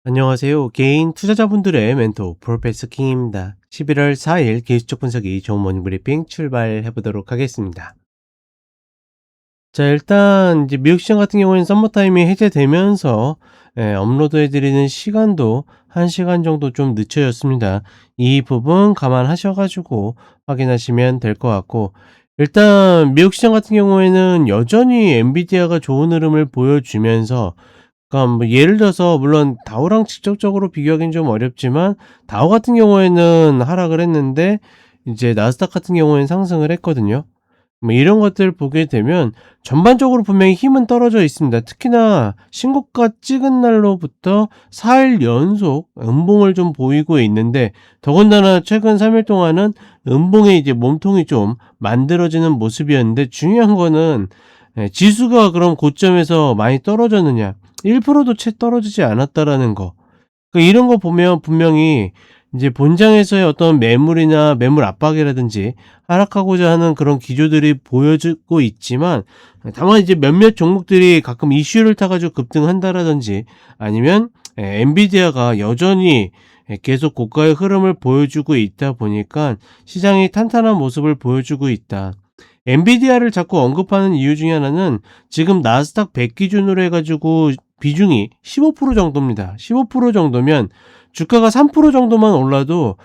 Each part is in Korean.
안녕하세요. 개인 투자자분들의 멘토 프로페서 킹입니다. 11월 4일 기술적 분석이 좋은 모닝 브리핑 출발해 보도록 하겠습니다. 자, 일단 이제 미국 시장 같은 경우에는 썸머 타임이 해제되면서 업로드해 드리는 시간도 1시간 정도 좀 늦춰졌습니다. 이 부분 감안하셔 가지고 확인하시면 될 것 같고, 일단 미국 시장 같은 경우에는 여전히 엔비디아가 좋은 흐름을 보여주면서, 그러니까 뭐 예를 들어서 물론 다우랑 직접적으로 비교하기는 좀 어렵지만, 다우 같은 경우에는 하락을 했는데 이제 나스닥 같은 경우에는 상승을 했거든요. 뭐 이런 것들을 보게 되면 전반적으로 분명히 힘은 떨어져 있습니다. 특히나 신고가 찍은 날로부터 4일 연속 음봉을 좀 보이고 있는데, 더군다나 최근 3일 동안은 음봉의 이제 몸통이 좀 만들어지는 모습이었는데, 중요한 거는 지수가 그럼 고점에서 많이 떨어졌느냐, 1%도 채 떨어지지 않았다라는 거. 이런 거 보면 분명히 이제 본장에서의 어떤 매물이나 매물 압박이라든지 하락하고자 하는 그런 기조들이 보여지고 있지만, 다만 이제 몇몇 종목들이 가끔 이슈를 타가지고 급등한다라든지, 아니면 엔비디아가 여전히 계속 고가의 흐름을 보여주고 있다 보니까 시장이 탄탄한 모습을 보여주고 있다. 엔비디아를 자꾸 언급하는 이유 중에 하나는 지금 나스닥 100 기준으로 해가지고 비중이 15% 정도입니다. 15% 정도면 주가가 3% 정도만 올라도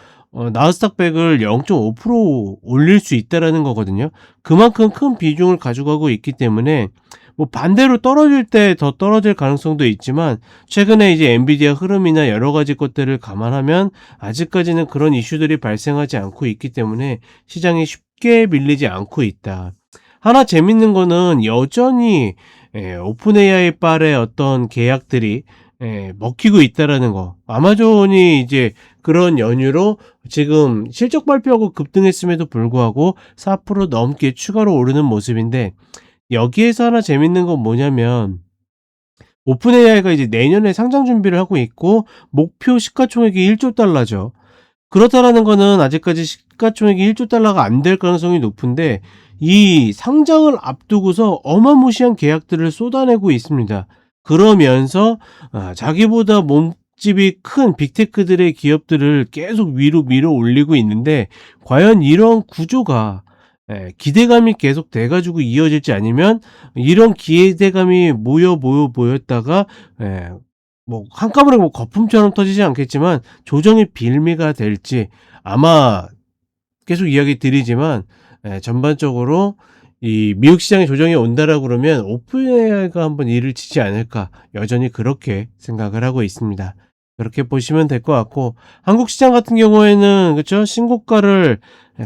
나스닥 100을 0.5% 올릴 수 있다라는 거거든요. 그만큼 큰 비중을 가져가고 있기 때문에, 뭐 반대로 떨어질 때 더 떨어질 가능성도 있지만, 최근에 이제 엔비디아 흐름이나 여러 가지 것들을 감안하면 아직까지는 그런 이슈들이 발생하지 않고 있기 때문에 시장이 쉽게 밀리지 않고 있다. 하나 재밌는 거는 여전히 오픈 AI 빨의 어떤 계약들이 먹히고 있다라는 거. 아마존이 이제 그런 연유로 지금 실적 발표하고 급등했음에도 불구하고 4% 넘게 추가로 오르는 모습인데, 여기에서 하나 재밌는 건 뭐냐면, 오픈 AI가 이제 내년에 상장 준비를 하고 있고 목표 시가총액이 1조 달러죠. 그렇다라는 거는 아직까지 시가총액이 1조 달러가 안 될 가능성이 높은데, 이 상장을 앞두고서 어마무시한 계약들을 쏟아내고 있습니다. 그러면서 자기보다 몸집이 큰 빅테크들의 기업들을 계속 위로 밀어 올리고 있는데, 과연 이런 구조가 기대감이 계속 돼 가지고 이어질지, 아니면 이런 기대감이 모였다가 뭐 한꺼번에 뭐 거품처럼 터지지 않겠지만 조정의 빌미가 될지. 아마 계속 이야기 드리지만 전반적으로 이 미국 시장에 조정이 온다라고 그러면 오픈 AI가 한번 일을 치지 않을까, 여전히 그렇게 생각을 하고 있습니다. 그렇게 보시면 될 것 같고, 한국 시장 같은 경우에는 그쵸, 신고가를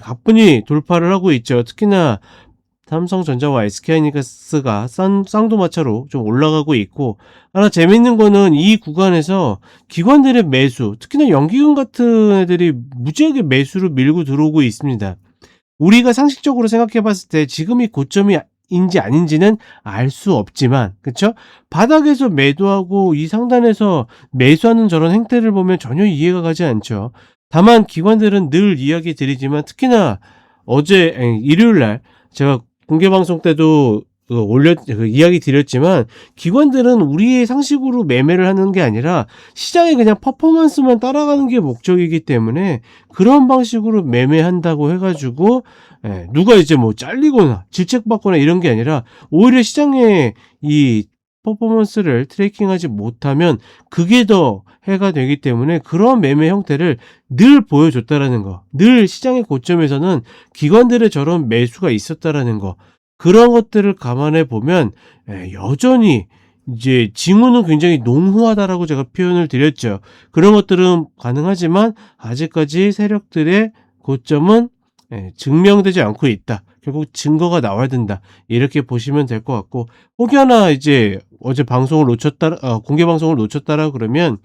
가뿐히 돌파를 하고 있죠. 특히나 삼성전자와 SK하이닉스가 쌍두마차로 좀 올라가고 있고, 하나 재밌는 거는 이 구간에서 기관들의 매수, 특히나 연기금 같은 애들이 무지하게 매수를 밀고 들어오고 있습니다. 우리가 상식적으로 생각해 봤을 때 지금이 고점인지 아닌지는 알 수 없지만, 그쵸? 바닥에서 매도하고 이 상단에서 매수하는 저런 행태를 보면 전혀 이해가 가지 않죠. 다만 기관들은 늘 이야기 드리지만, 특히나 어제 일요일 날 제가 공개 방송 때도 이야기 드렸지만, 기관들은 우리의 상식으로 매매를 하는 게 아니라 시장의 그냥 퍼포먼스만 따라가는 게 목적이기 때문에, 그런 방식으로 매매한다고 해가지고 누가 이제 뭐 잘리거나 질책받거나 이런 게 아니라, 오히려 시장의 이 퍼포먼스를 트래킹하지 못하면 그게 더 해가 되기 때문에, 그런 매매 형태를 늘 보여줬다라는 거, 늘 시장의 고점에서는 기관들의 저런 매수가 있었다라는 거, 그런 것들을 감안해 보면 여전히 이제 징후는 굉장히 농후하다라고 제가 표현을 드렸죠. 그런 것들은 가능하지만 아직까지 세력들의 고점은 증명되지 않고 있다. 결국 증거가 나와야 된다. 이렇게 보시면 될 것 같고, 혹여나 이제 어제 방송을 놓쳤다, 공개 방송을 놓쳤다라 그러면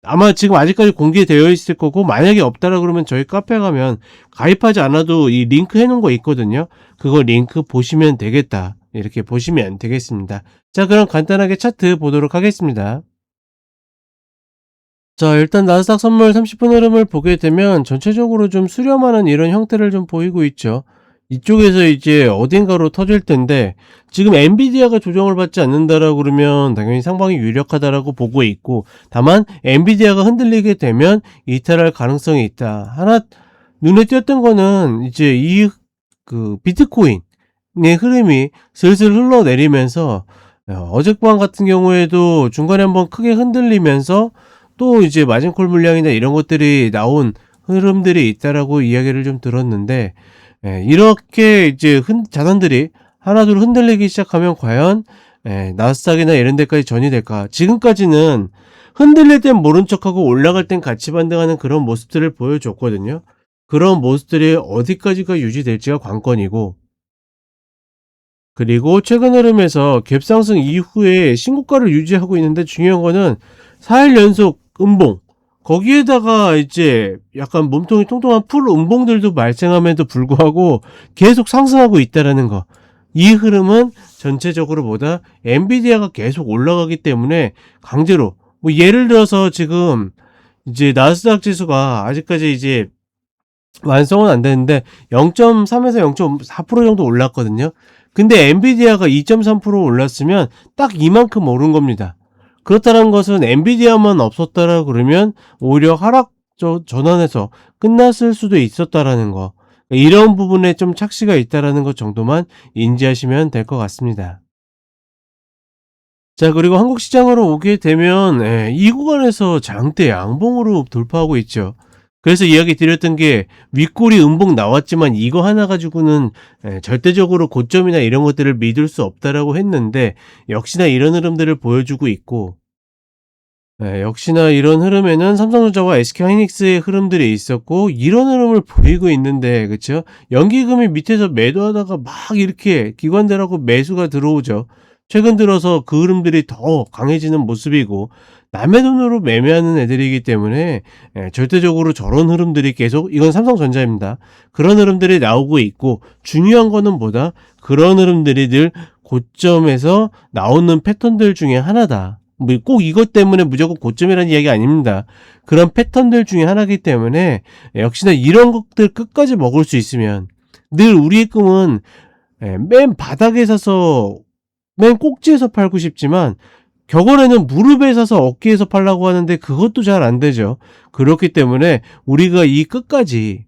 아마 지금 아직까지 공개되어 있을 거고, 만약에 없다라 그러면 저희 카페 가면 가입하지 않아도 이 링크 해놓은 거 있거든요. 그거 링크 보시면 되겠다. 이렇게 보시면 되겠습니다. 자, 그럼 간단하게 차트 보도록 하겠습니다. 자, 일단 나스닥 선물 30분 흐름을 보게 되면 전체적으로 좀 수렴하는 이런 형태를 좀 보이고 있죠. 이쪽에서 이제 어딘가로 터질 텐데 지금 엔비디아가 조정을 받지 않는다라고 그러면 당연히 상방이 유력하다라고 보고 있고, 다만 엔비디아가 흔들리게 되면 이탈할 가능성이 있다. 하나 눈에 띄었던 거는 이제 이 그 비트코인의 흐름이 슬슬 흘러내리면서 어젯밤 같은 경우에도 중간에 한번 크게 흔들리면서 또 이제 마진콜 물량이나 이런 것들이 나온 흐름들이 있다라고 이야기를 좀 들었는데, 이렇게 이제 자산들이 하나둘 흔들리기 시작하면 과연 나스닥이나 이런 데까지 전이 될까? 지금까지는 흔들릴 땐 모른 척하고 올라갈 땐 같이 반등하는 그런 모습들을 보여줬거든요. 그런 모습들이 어디까지가 유지될지가 관건이고, 그리고 최근 흐름에서 갭상승 이후에 신고가를 유지하고 있는데 중요한 거는 4일 연속 음봉, 거기에다가 이제 약간 몸통이 통통한 풀 음봉들도 발생함에도 불구하고 계속 상승하고 있다라는 거. 이 흐름은 전체적으로 보다 엔비디아가 계속 올라가기 때문에 강제로, 뭐 예를 들어서 지금 이제 나스닥 지수가 아직까지 이제 완성은 안 되는데 0.3에서 0.4% 정도 올랐거든요. 근데 엔비디아가 2.3% 올랐으면 딱 이만큼 오른 겁니다. 그렇다는 것은 엔비디아만 없었다라 그러면 오히려 하락 전환에서 끝났을 수도 있었다라는 거. 이런 부분에 좀 착시가 있다라는 것 정도만 인지하시면 될 것 같습니다. 자, 그리고 한국 시장으로 오게 되면 이 구간에서 장대 양봉으로 돌파하고 있죠. 그래서 이야기 드렸던 게 윗골이 음봉 나왔지만 이거 하나 가지고는 절대적으로 고점이나 이런 것들을 믿을 수 없다라고 했는데, 역시나 이런 흐름들을 보여주고 있고, 역시나 이런 흐름에는 삼성전자와 SK하이닉스의 흐름들이 있었고 이런 흐름을 보이고 있는데, 그쵸? 연기금이 밑에서 매도하다가 막 이렇게 기관들하고 매수가 들어오죠. 최근 들어서 그 흐름들이 더 강해지는 모습이고, 남의 돈으로 매매하는 애들이기 때문에 절대적으로 저런 흐름들이 계속, 이건 삼성전자입니다. 그런 흐름들이 나오고 있고, 중요한 거는 뭐다? 그런 흐름들이 늘 고점에서 나오는 패턴들 중에 하나다. 뭐 꼭 이것 때문에 무조건 고점이라는 이야기 아닙니다. 그런 패턴들 중에 하나이기 때문에 역시나 이런 것들 끝까지 먹을 수 있으면, 늘 우리의 꿈은 맨 바닥에 사서 맨 꼭지에서 팔고 싶지만 격언에는 무릎에 사서 어깨에서 팔라고 하는데 그것도 잘 안 되죠. 그렇기 때문에 우리가 이 끝까지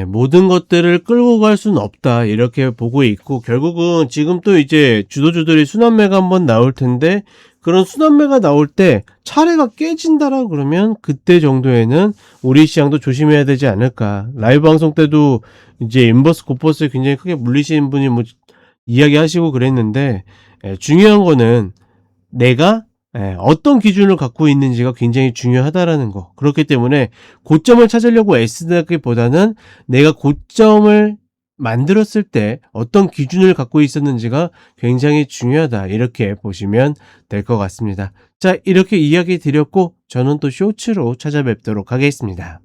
모든 것들을 끌고 갈 수는 없다, 이렇게 보고 있고, 결국은 지금 또 이제 주도주들이 순환매가 한번 나올 텐데, 그런 순환매가 나올 때 차례가 깨진다라 그러면 그때 정도에는 우리 시장도 조심해야 되지 않을까. 라이브 방송 때도 이제 인버스 고퍼스에 굉장히 크게 물리시는 분이 뭐 이야기하시고 그랬는데, 중요한 거는 내가 어떤 기준을 갖고 있는지가 굉장히 중요하다라는 거. 그렇기 때문에 고점을 찾으려고 애쓰다기보다는 내가 고점을 만들었을 때 어떤 기준을 갖고 있었는지가 굉장히 중요하다, 이렇게 보시면 될 것 같습니다. 자, 이렇게 이야기 드렸고 저는 또 쇼츠로 찾아뵙도록 하겠습니다.